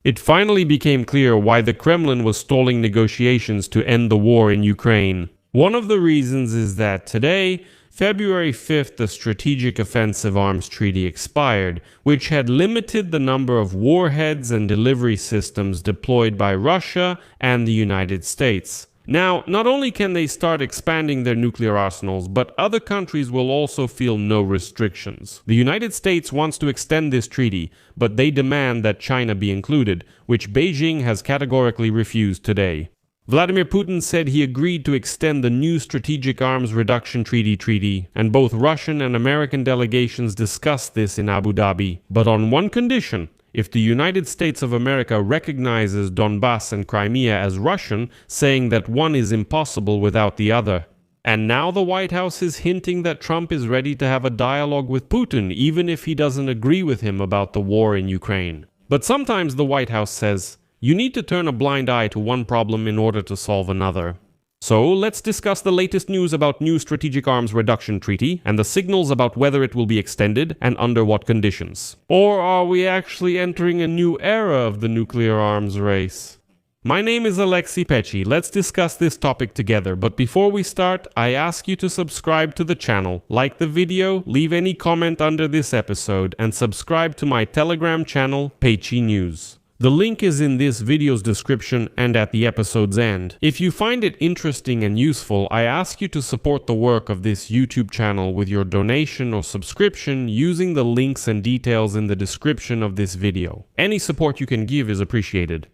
It finally became clear why the Kremlin was stalling negotiations to end the war in Ukraine. One of the reasons is that today, February 5th, the Strategic Offensive Arms Treaty expired, which had limited the number of warheads and delivery systems deployed by Russia and the United States. Now, not only can they start expanding their nuclear arsenals, but other countries will also feel no restrictions. The United States wants to extend this treaty, but they demand that China be included, which Beijing has categorically refused today. Vladimir Putin said he agreed to extend the new Strategic Arms Reduction Treaty, and both Russian and American delegations discussed this in Abu Dhabi, but on one condition: if the United States of America recognizes Donbass and Crimea as Russian, saying that one is impossible without the other. And now the White House is hinting that Trump is ready to have a dialogue with Putin, even if he doesn't agree with him about the war in Ukraine. But sometimes the White House says, you need to turn a blind eye to one problem in order to solve another. So let's discuss the latest news about new Strategic Arms Reduction Treaty and the signals about whether it will be extended and under what conditions. Or are we actually entering a new era of the nuclear arms race? My name is Pechiy. Let's discuss this topic together, but before we start, I ask you to subscribe to the channel, like the video, leave any comment under this episode, and subscribe to my Telegram channel, Pechiy News. The link is in this video's description and at the episode's end. If you find it interesting and useful, I ask you to support the work of this YouTube channel with your donation or subscription using the links and details in the description of this video. Any support you can give is appreciated.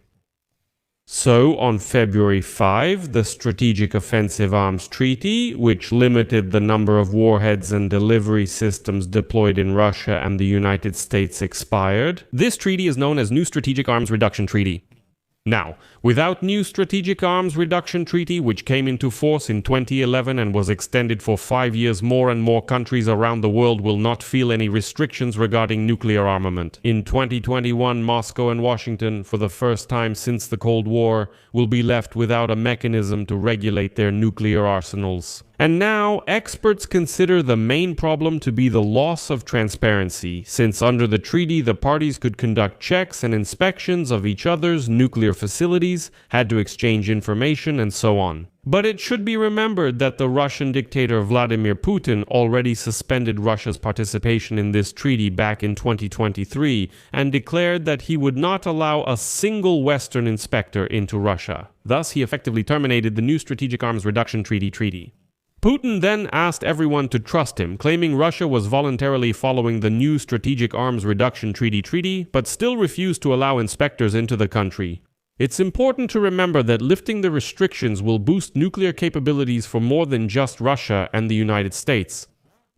So, on February 5, the Strategic Offensive Arms Treaty, which limited the number of warheads and delivery systems deployed in Russia and the United States, expired. This treaty is known as New Strategic Arms Reduction Treaty. Now, without New Strategic Arms Reduction Treaty, which came into force in 2011 and was extended for 5 years, more and more countries around the world will not feel any restrictions regarding nuclear armament. In 2021, Moscow and Washington, for the first time since the Cold War, will be left without a mechanism to regulate their nuclear arsenals. And now, experts consider the main problem to be the loss of transparency, since under the treaty the parties could conduct checks and inspections of each other's nuclear facilities, had to exchange information, and so on. But it should be remembered that the Russian dictator Vladimir Putin already suspended Russia's participation in this treaty back in 2023 and declared that he would not allow a single Western inspector into Russia. Thus, he effectively terminated the new Strategic Arms Reduction Treaty. Putin then asked everyone to trust him, claiming Russia was voluntarily following the new Strategic Arms Reduction Treaty, but still refused to allow inspectors into the country. It's important to remember that lifting the restrictions will boost nuclear capabilities for more than just Russia and the United States.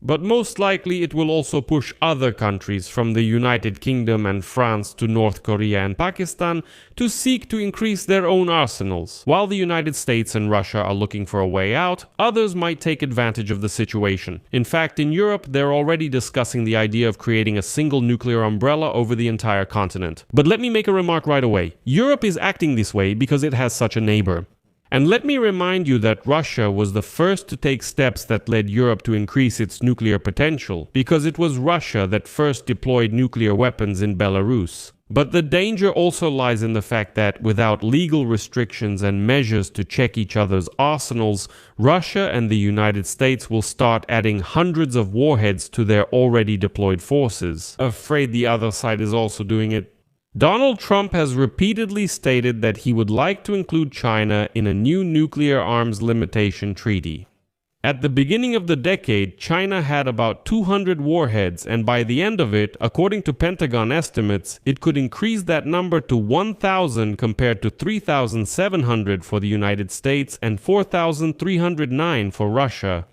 But most likely it will also push other countries from the United Kingdom and France to North Korea and Pakistan to seek to increase their own arsenals. While the United States and Russia are looking for a way out, others might take advantage of the situation. In fact, in Europe, they're already discussing the idea of creating a single nuclear umbrella over the entire continent. But let me make a remark right away. Europe is acting this way because it has such a neighbor. And let me remind you that Russia was the first to take steps that led Europe to increase its nuclear potential, because it was Russia that first deployed nuclear weapons in Belarus. But the danger also lies in the fact that without legal restrictions and measures to check each other's arsenals, Russia and the United States will start adding hundreds of warheads to their already deployed forces. Afraid the other side is also doing it. Donald Trump has repeatedly stated that he would like to include China in a new nuclear arms limitation treaty. At the beginning of the decade, China had about 200 warheads, and by the end of it, according to Pentagon estimates, it could increase that number to 1,000 compared to 3,700 for the United States and 4,309 for Russia.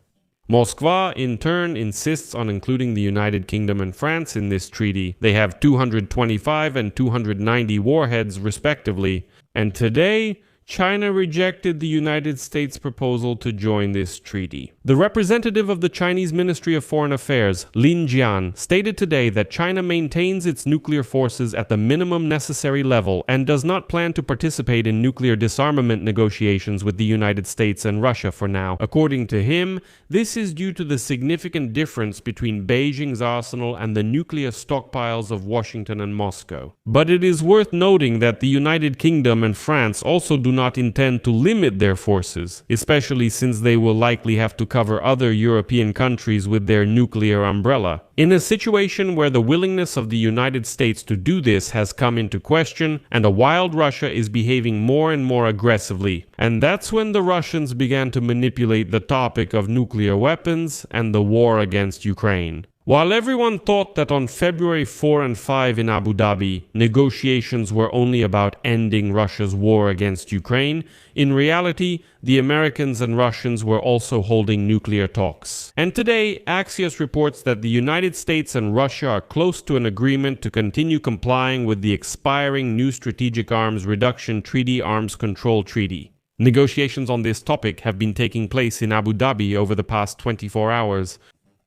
Moscow, in turn, insists on including the United Kingdom and France in this treaty. They have 225 and 290 warheads, respectively. And today, China rejected the United States' proposal to join this treaty. The representative of the Chinese Ministry of Foreign Affairs, Lin Jian, stated today that China maintains its nuclear forces at the minimum necessary level and does not plan to participate in nuclear disarmament negotiations with the United States and Russia for now. According to him, this is due to the significant difference between Beijing's arsenal and the nuclear stockpiles of Washington and Moscow. But it is worth noting that the United Kingdom and France also do not intend to limit their forces, especially since they will likely have to cover other European countries with their nuclear umbrella. In a situation where the willingness of the United States to do this has come into question, and a wild Russia is behaving more and more aggressively, and that's when the Russians began to manipulate the topic of nuclear weapons and the war against Ukraine. While everyone thought that on February 4 and 5 in Abu Dhabi, negotiations were only about ending Russia's war against Ukraine, in reality, the Americans and Russians were also holding nuclear talks. And today, Axios reports that the United States and Russia are close to an agreement to continue complying with the expiring New Strategic Arms Reduction Treaty Arms Control Treaty. Negotiations on this topic have been taking place in Abu Dhabi over the past 24 hours.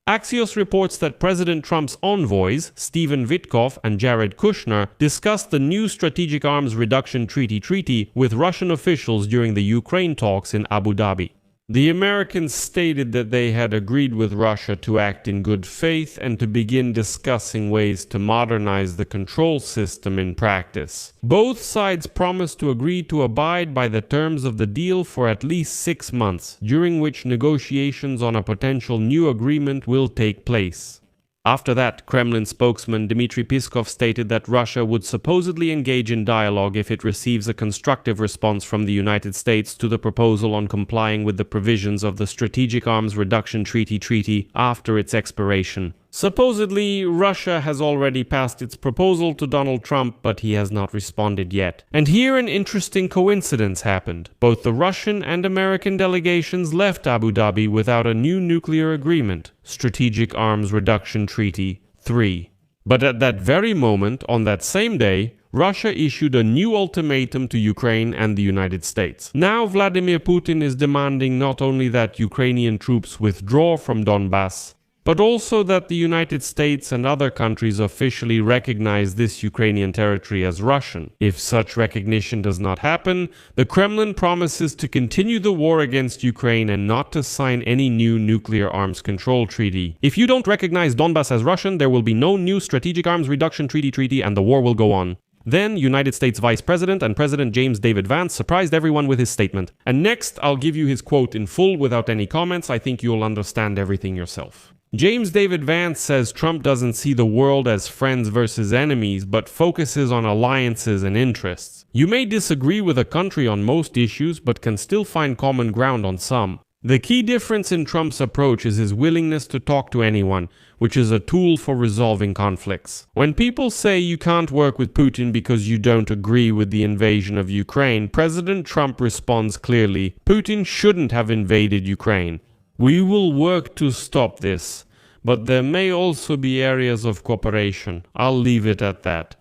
Axios reports that President Trump's envoys, Stephen Witkoff and Jared Kushner, discussed the new Strategic Arms Reduction Treaty with Russian officials during the Ukraine talks in Abu Dhabi. The Americans stated that they had agreed with Russia to act in good faith and to begin discussing ways to modernize the control system in practice. Both sides promised to agree to abide by the terms of the deal for at least 6 months, during which negotiations on a potential new agreement will take place. After that, Kremlin spokesman Dmitry Peskov stated that Russia would supposedly engage in dialogue if it receives a constructive response from the United States to the proposal on complying with the provisions of the Strategic Arms Reduction Treaty after its expiration. Supposedly, Russia has already passed its proposal to Donald Trump, but he has not responded yet. And here an interesting coincidence happened. Both the Russian and American delegations left Abu Dhabi without a new nuclear agreement, Strategic Arms Reduction Treaty 3. But at that very moment, on that same day, Russia issued a new ultimatum to Ukraine and the United States. Now Vladimir Putin is demanding not only that Ukrainian troops withdraw from Donbass, but also that the United States and other countries officially recognize this Ukrainian territory as Russian. If such recognition does not happen, the Kremlin promises to continue the war against Ukraine and not to sign any new nuclear arms control treaty. If you don't recognize Donbass as Russian, there will be no new Strategic Arms Reduction Treaty and the war will go on. Then, United States Vice President and President James David Vance surprised everyone with his statement. And next, I'll give you his quote in full without any comments. I think you'll understand everything yourself. James David Vance says Trump doesn't see the world as friends versus enemies, but focuses on alliances and interests. You may disagree with a country on most issues, but can still find common ground on some. The key difference in Trump's approach is his willingness to talk to anyone, which is a tool for resolving conflicts. When people say you can't work with Putin because you don't agree with the invasion of Ukraine, President Trump responds clearly, Putin shouldn't have invaded Ukraine. We will work to stop this, but there may also be areas of cooperation. I'll leave it at that.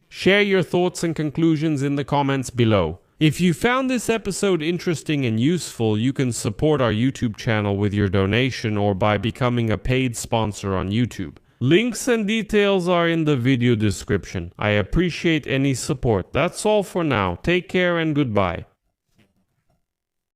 Share your thoughts and conclusions in the comments below. If you found this episode interesting and useful, you can support our YouTube channel with your donation or by becoming a paid sponsor on YouTube. Links and details are in the video description. I appreciate any support. That's all for now. Take care and goodbye.